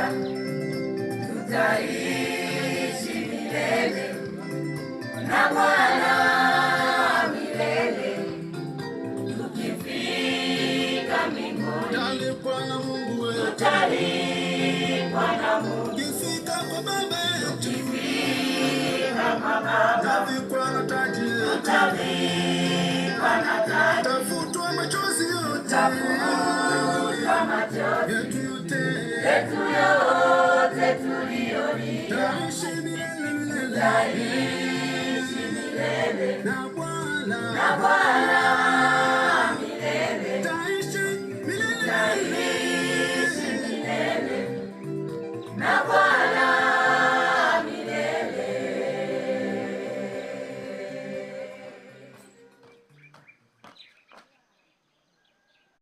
pamoja, tutaishi milele na Bwana milele, tukifika mbinguni tutalipwa na Mungu wetu, tutalipwa na Mungu. Tukifika kwa Baba, tukifika kwa Baba, tutavikwa na taji, tutavikwa na taji, tutafutwa machozi yote, tutafutwa machozi yetu yote tuliyolia, tutaishi milele na Bwana.